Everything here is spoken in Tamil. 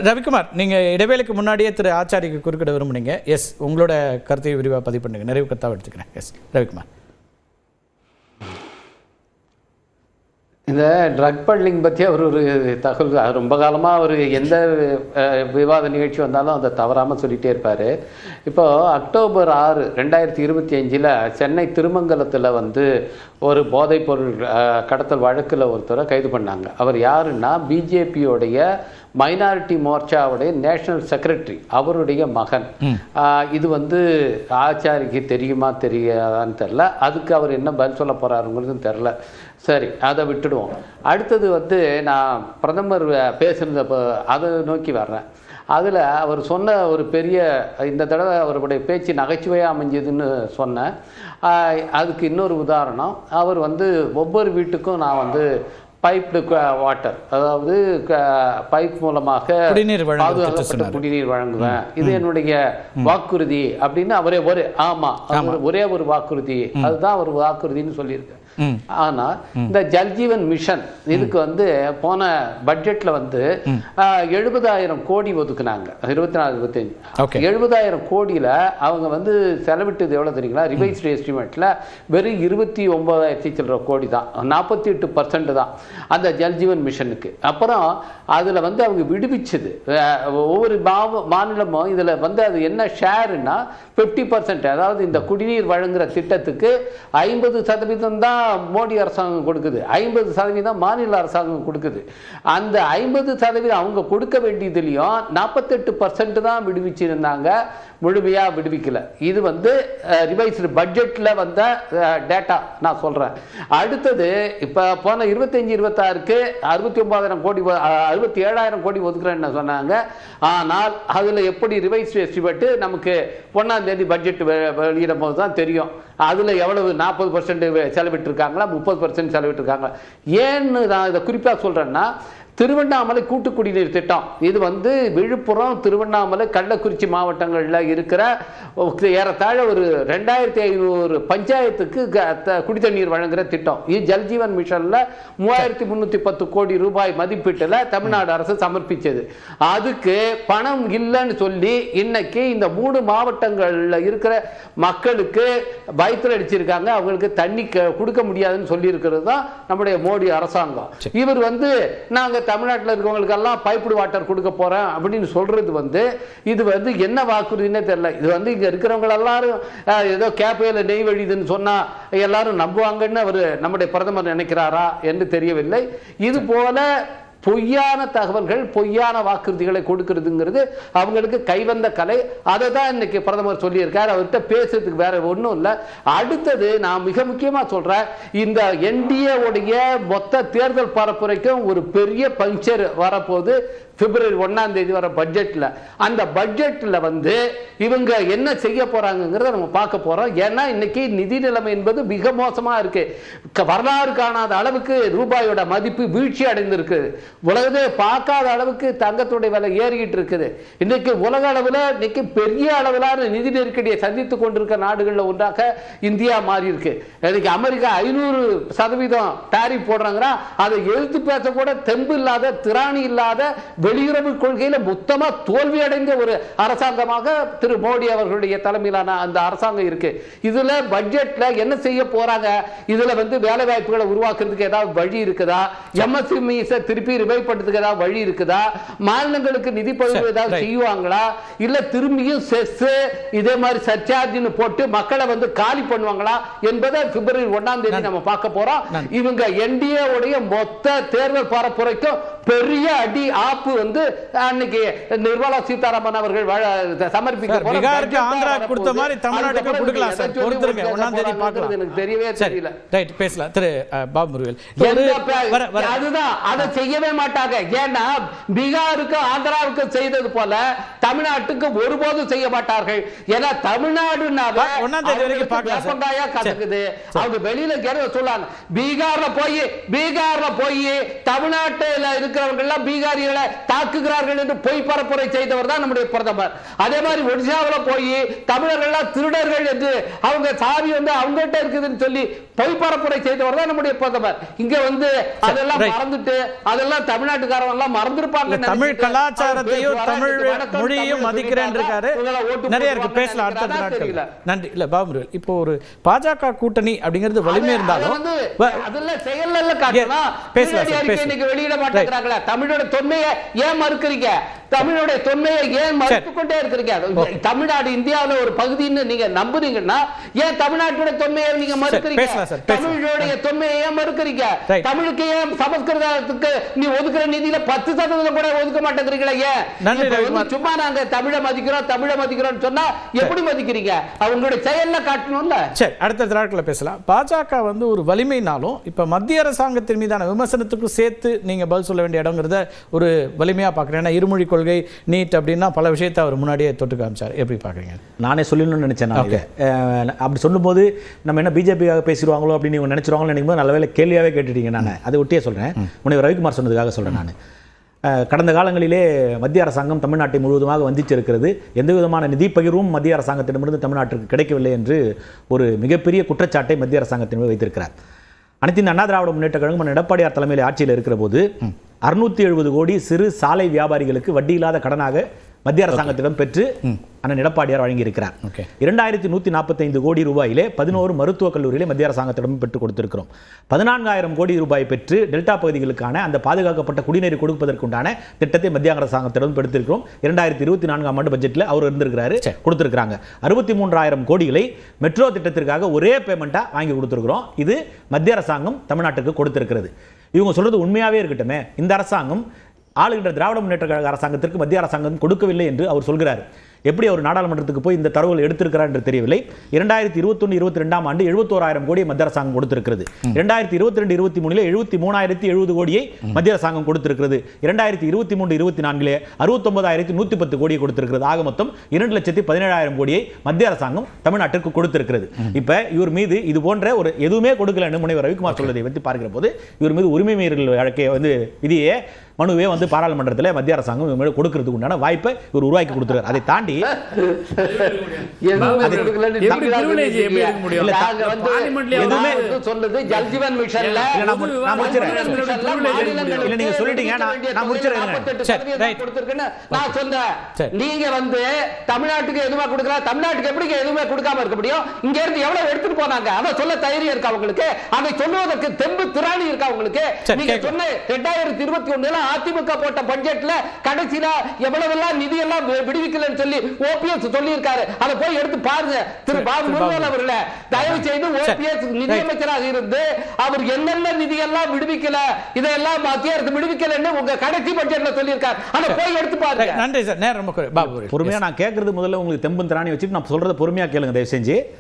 ரவிக்குமார், நீங்கள் இடைவேளைக்கு முன்னாடியே திரு ஆச்சாரிக்கு குறுக்கிட விரும்புனீங்க. எஸ், உங்களோட கருத்தை விரிவாக பதிவு பண்ணுங்க. நிறைவு கருத்தாக எடுத்துக்கிறேன். எஸ் ரவிக்குமார். இந்த ட்ரக் பட்லிங் பற்றி அவர் ஒரு தகவல் ரொம்ப காலமாக அவர் எந்த விவாத நிகழ்ச்சி வந்தாலும் அதை தவறாமல் சொல்லிகிட்டே இருப்பார். இப்போது அக்டோபர் 6, 2025 சென்னை திருமங்கலத்தில் ஒரு போதைப்பொருள் கடத்தல் வழக்கில் ஒருத்தரை கைது பண்ணாங்க. அவர் யாருன்னா பிஜேபியோடைய மைனாரிட்டி மோர்ச்சாவுடைய நேஷனல் செக்ரட்டரி, அவருடைய மகன். இது ஆச்சாரிக்கு தெரியுமா தெரியாதான்னு தெரில. அதுக்கு அவர் என்ன பதில் சொல்ல போகிறாருங்கிறதும் தெரில. சரி, அதை விட்டுடுவோம். அடுத்தது நான் பிரதமர் பேசுனதை அதை நோக்கி வர்றேன். அதில் அவர் சொன்ன ஒரு பெரிய, இந்த தடவை அவருடைய பேச்சு நகைச்சுவையாக அமைஞ்சதுன்னு சொன்னேன். அதுக்கு இன்னொரு உதாரணம், அவர் ஒவ்வொரு வீட்டுக்கும் நான் பைப்டு வாட்டர், அதாவது பைப் மூலமாக பாதுகாக்கப்பட்ட குடிநீர் வழங்குவேன், இது என்னுடைய வாக்குறுதி அப்படின்னு அவரே ஒரே ஒரு வாக்குறுதி, அதுதான் ஒரு வாக்குறுதின்னு சொல்லியிருக்காரு. ஆனா இந்த ஜல்ஜீவன் மிஷன் இதுக்கு போன பட்ஜெட்ல 70,000 கோடி ஒதுக்குனாங்க. 24-25 70,000 கோடியில அவங்க செலவிட்டது எவ்வளவு தெரியுங்களா? ரிவைஸ்டு எஸ்டிமேட்ல வெறும் 29,000 சில்லற கோடி தான், 48% தான் அந்த ஜல்ஜீவன் மிஷனுக்கு. அப்புறம் அதுல அவங்க விடுவிச்சது ஒவ்வொரு மாநிலமும் இதுல அது என்ன ஷேர்னா 50%, அதாவது இந்த குடிநீர் வழங்குற திட்டத்துக்கு 50% தான் மோடி அரசாங்கம் கொடுக்குது, 50% மாநில அரசாங்கம் கொடுக்குது. அந்த 50% அவங்க கொடுக்க வேண்டியதுலயும் 48% தான் விடுவிச்சிருந்தாங்க, முழுமையா விடுவிக்கல. இது ரிவைஸ்டு பட்ஜெட்ல வந்த டேட்டா நான் சொல்றேன். அடுத்தது இப்ப போன 25-26க்கு 69,000 கோடி 67,000 கோடி ஒதுக்குறேன்னு சொன்னாங்க. ஆனால் அதுல எப்படி ரிவைஸ்டு எஸ்டிமேட் நமக்கு 1ஆம் தேதி பட்ஜெட் வெளியிடும் போது தான் தெரியும். அதுல எவ்வளவு 40% செலவிட்டு இருக்காங்களா, 30% செலவிட்டு இருக்காங்களா. ஏன்னு நான் இதை குறிப்பா சொல்றேன்னா, திருவண்ணாமலை கூட்டு குடிநீர் திட்டம் இது விழுப்புரம், திருவண்ணாமலை, கள்ளக்குறிச்சி மாவட்டங்களில் இருக்கிற ஏறத்தாழ ஒரு 2,500 பஞ்சாயத்துக்கு குடித்தண்ணீர் வழங்குகிற திட்டம். இது ஜல்ஜீவன் மிஷன்ல 3,310 கோடி ரூபாய் மதிப்பீட்டில் தமிழ்நாடு அரசு சமர்ப்பிச்சது. அதுக்கு பணம் இல்லைன்னு சொல்லி இன்னைக்கு இந்த 3 மாவட்டங்களில் இருக்கிற மக்களுக்கு பயத்தில் அடிச்சிருக்காங்க. அவங்களுக்கு தண்ணி கொடுக்க முடியாதுன்னு சொல்லி இருக்கிறது தான் நம்முடைய மோடி அரசாங்கம். இவர் நாங்க தமிழ்நாட்டில் இருக்கவங்களுக்கு எல்லாம் பைப்டு வாட்டர் கொடுக்க போறேன் அப்படின்னு சொல்றது இது என்ன வாக்குறுதினே தெரியல. இது இங்க இருக்கிறவங்க எல்லாரும் ஏதோ கேப்பையில நெய் வழிதுன்னு சொன்னா எல்லாரும் நம்புவாங்கன்னு அவர் நம்முடைய பிரதமர் நினைக்கிறாரா என்று தெரியவில்லை. இது போல பொய்யான தகவல்கள், பொய்யான வாக்குறுதிகளை கொடுக்கிறதுங்கிறது அவங்களுக்கு கைவந்த கலை. அதை தான் இன்னைக்கு பிரதமர் சொல்லியிருக்கார். அவர்கிட்ட பேசுறதுக்கு வேற ஒன்றும் இல்லை. அடுத்தது நான் மிக முக்கியமா சொல்றேன், இந்த என்டிஏ உடைய மொத்த தேர்தல் பரப்புரைக்கும் ஒரு பெரிய பஞ்சர் வரப்போகுது. பிப்ரவரி 1ஆம் தேதி வர பட்ஜெட்ல, அந்த பட்ஜெட்ல இவங்க என்ன செய்ய போறாங்கிறத நம்ம பார்க்க போறோம். ஏன்னா இன்னைக்கு நிதி நிலைமை என்பது மிக மோசமா இருக்கு. வரலாறு காணாத அளவுக்கு ரூபாயோட மதிப்பு வீழ்ச்சி அடைந்திருக்கு. உலகத்தை பார்க்காத அளவுக்கு தங்கத்துடைய விலை ஏறிக்கிட்டு இருக்குது. இன்னைக்கு உலக அளவில் இன்னைக்கு பெரிய அளவிலான நிதி நெருக்கடியை சந்தித்துக் கொண்டிருக்கிற நாடுகளில் ஒன்றாக இந்தியா மாறி இருக்கு. இன்னைக்கு அமெரிக்கா 500% டாரிஃப் போடுறாங்க. அதை எழுத்து பேச கூட தெம்பு இல்லாத, திராணி இல்லாத, வெளியுறவு கொள்கையில மொத்தமா தோல்வி அடைந்த ஒரு அரசாங்கமாக திரு மோடி அவர்களுடைய தலைமையிலான அந்த அரசாங்கம் இருக்கு. இதுல பட்ஜெட்ல என்ன செய்ய போறாங்க? இதுல வேலை வாய்ப்புகளை உருவாக்குறதுக்கு ஏதாவது வழி இருக்குதா? எம்எஸ்எம்இ திருப்பி ரிவைவ் ஏதாவது வழி இருக்குதா? மாநிலங்களுக்கு நிதி பகிர்வு ஏதாவது செய்வாங்களா? இல்ல திரும்பியும் செஸ் இதே மாதிரி சர்சார்ஜ் போட்டு மக்களை காலி பண்ணுவாங்களா என்பதை பிப்ரவரி 1ஆம் தேதி நம்ம பார்க்க போறோம். இவங்க என்டிஏ உடைய மொத்த தேர்தல் பரப்புரைக்கும் பெரிய அடி ஆப்பு அன்னைக்கு நிர்மலா சீதாராமன் அவர்கள் சமர்ப்பிக்க போறாங்க. ஆந்திரா கொடுத்த மாதிரி தமிழ்நாட்டுக்கு கொடுக்கலாம் சார். பொறுத்துருங்க, 1ஆம் தேதி பார்க்கலாம். எனக்கு தெரியவே தெரியல. ரைட், பேசலாம் திரு பாபு முருகன். அதுதான் அதை செய்யவே மாட்டாங்க. ஏன்னா பீகாருக்கு ஆந்திராவுக்கு செய்தது போல தமிழ்நாட்டுக்கு ஒருபோதும் செய்ய மாட்டார்கள். ஏன்னா தமிழ்நாடு 1ஆம் தேதி வரைக்கும் பார்க்கலாம். அவங்க வெளியில சொல்லுவாங்க, பீகார்ல போய் தமிழ்நாட்டில் இருக்கிறவர்கள் எல்லாம் பீகாரிகளை தாக்குகிறார்கள் என்று பொய் பரப்புரை செய்தவர் தான் நம்முடைய பிரதமர். அதே மாதிரி ஒடிசாவில் போய் தமிழர்கள் திருடர்கள் என்று அவங்க சாவி வந்து அவங்ககிட்ட இருக்குதுன்னு சொல்லி பொய் பரப்புரை செய்தவர் தான் நம்முடைய பிரதமர். இங்க வந்து அதெல்லாம் மறந்துட்டு அதெல்லாம் தமிழ்நாட்டுக்காரங்க எல்லாம் மறந்துருப்பாங்க. தமிழ் கலாச்சாரத்தையும் தமிழ் மொழியையும் மதிக்கிறேன் இருக்காரு. நிறைய இருக்கு பேசலாம் அடுத்த நாட்கள். நன்றி. இல்ல பாபுமுருகன், இப்போ ஒரு பாஜக கூட்டணி அப்படிங்கிறது வலிமை இருந்தாலும் அதெல்லாம் செயல்ல காட்டலாம். வெளியிட மாட்டேங்கிறாங்களா? தமிழோட தொன்மையை ஏன் மறுக்கிறீங்க? தமிழோட தொன்மையை ஏன் மறுத்துக் கொண்டே இருக்கிறீங்க? தமிழ்நாடு இந்தியாவில் ஒரு பகுதின்னு நீங்க நம்புறீங்கன்னா ஏன் தமிழ்நாட்டோட தொன்மையை நீங்க மறுக்கிறீங்க? தமிழோடைய தொன்மையை ஏன் மறுக்கிறீங்க? தமிழுக்கு ஏன் சமஸ்கிருதத்துக்கு நீ ஒதுக்குற நிதியில 10% கூட ஒதுக்க மாட்டேங்கிறீங்களா? ஏன் சும்மா நாங்க தமிழை மதிக்கிறோம் சொன்னா எப்படி மதிக்கிறீங்க? அவங்களுடைய செயல்ல காட்டணும்ல. சரி, அடுத்த நாட்களில் பேசலாம். பாஜக வந்து ஒரு வலிமைனாலும் இப்ப மத்திய அரசாங்கத்தின் மீதான விமர்சனத்துக்கும் சேர்த்து நீங்க பதில் சொல்ல வேண்டிய இடங்கிறத ஒரு வலிமையா பாக்குறேன். ஏன்னா இருமொழி கொள்கை, நீட் அப்படின்னா பல விஷயத்தை அவர் முன்னாடியே தொட்டு காமிச்சார். எப்படி பாக்குறீங்க? நானே சொல்லணும்னு நினைச்சேன். அப்படி சொல்லும்போது நம்ம என்ன பிஜேபியாக பேசிடுவாங்களோ அப்படின்னு இவங்க நினைச்சிருவாங்களோ நினைக்கும் போது நல்ல வேலை கேள்வியாவே கேட்டுட்டீங்க. நான் அதை ஒட்டியே சொல்றேன். முனைவர் ரவிக்குமார் சொன்னதுக்காக சொல்றேன். நான் கடந்த காலங்களிலே மத்திய அரசாங்கம் தமிழ்நாட்டை முழுவதுமாக வந்திச்சிருக்கிறது. எந்த விதமான நிதி பகிர்வும் மத்திய அரசாங்கத்திடமிருந்து தமிழ்நாட்டிற்கு கிடைக்கவில்லை என்று ஒரு மிகப்பெரிய குற்றச்சாட்டை மத்திய அரசாங்கத்தின் மீது வைத்திருக்கிறார். அனைத்து இந்த அண்ணா திராவிட முன்னேற்ற கழகம் எடப்பாடியார் தலைமையில் ஆட்சியில் இருக்கிற போது 670 கோடி சிறு சாலை வியாபாரிகளுக்கு வட்டி இல்லாத கடனாக மத்திய அரசாங்கத்திடம் பெற்று அண்ணன் எடப்பாடியார் வழங்கியிருக்கிறார். 2145 கோடி ரூபாயிலே 11 மருத்துவக் கல்லூரியிலே மத்திய அரசாங்கத்திடம் பெற்றுக் கொடுத்திருக்கிறோம். 14,000 கோடி ரூபாய் பெற்று டெல்டா பகுதிகளுக்கான அந்த பாதுகாக்கப்பட்ட குடிநீர் கொடுப்பதற்குண்டான திட்டத்தை மத்திய அரசாங்கத்திடம் பெற்றிருக்கிறோம். 2024 ஆண்டு பட்ஜெட்டில் அவர் இருந்திருக்கிறாரு, கொடுத்திருக்கிறாங்க. 63,000 கோடிகளை மெட்ரோ திட்டத்திற்காக ஒரே பேமெண்டா வாங்கி கொடுத்திருக்கிறோம். இது மத்திய அரசாங்கம் தமிழ்நாட்டுக்கு கொடுத்திருக்கிறது. இவங்க சொல்றது உண்மையாவே இருக்கட்டுமே, இந்த அரசாங்கம் ஆளுகின்ற திராவிட முன்னேற்ற கழக அரசாங்கத்திற்கு மத்திய அரசாங்கம் கொடுக்கவில்லை என்று அவர் சொல்கிறார். எப்படி அவர் நாடாளுமன்றத்துக்கு போய் இந்த தரவுகள் எடுத்திருக்கிறார் என்று தெரியவில்லை. 2021-22 ஆண்டு 71,000 கோடியை மத்திய அரசாங்கம் கொடுத்திருக்கிறது. 2022-23 73,070 கோடியை மத்திய அரசாங்கம் கொடுத்திருக்கிறது. 2023-24 69,110 கோடியை கொடுத்திருக்கிறது. ஆக மொத்தம் 2,17,000 கோடியை மத்திய அரசாங்கம் தமிழ்நாட்டிற்கு கொடுத்திருக்கிறது. இப்ப இவர் மீது இது போன்ற ஒரு எதுவுமே கொடுக்கலன்னு முனைவர் ரவிக்குமார் சொல்வதை வைத்து பார்க்கிற போது இவர் மீது உரிமை மீறல் வழக்கை வந்து விதியே மனுவே வந்து பாராளுமன்றத்தில் மத்திய அரசாங்கம் இவங்க கொடுக்கிறதுக்கு உண்டான வாய்ப்பை இவர் உருவாக்கி கொடுத்திருக்கார். அதை தாண்டி நீங்க வந்து தமிழ்நாட்டுக்கு எதுவுமே கொடுக்கல, தமிழ்நாட்டுக்கு எப்படி எதுவுமே கொடுக்காம இருக்க முடியும்? இங்க இருந்து எவ்வளவு எடுத்துட்டு போனாங்க அதை சொல்ல தைரியம் இருக்கா உங்களுக்கு? அதை சொல்லுவதற்கு தெம்பு திராணி இருக்கா உங்களுக்கு? நீங்க சொன்ன 2021 அதிமுக போட்ட பட்ஜெட்ல கடைசியில எவ்வளவெல்லாம் நிதி எல்லாம் விடுவிக்கலன்னு சொல்லி ஓபிஎஸ் சொல்லி இருக்காரு. அதை போய் எடுத்து பாருங்க. திரு பாபு முருகன் அவர்களே, தயவு செய்து ஓபிஎஸ் நிதியமைச்சராக இருந்து அவர் என்னென்ன நிதி எல்லாம் விடுவிக்கல, இதெல்லாம் மத்திய அரசு விடுவிக்கலன்னு உங்க கடைசி பட்ஜெட்ல சொல்லி இருக்காரு. அதை போய் எடுத்து பாருங்க. நன்றி சார். நேரம் ரொம்ப பாபு பொறுமையா நான் கேட்கறது முதல்ல உங்களுக்கு தெம்பு திராணி வச்சுட்டு நான் சொல்றதை பொறுமையா கேளுங்க தயவு செஞ்சு.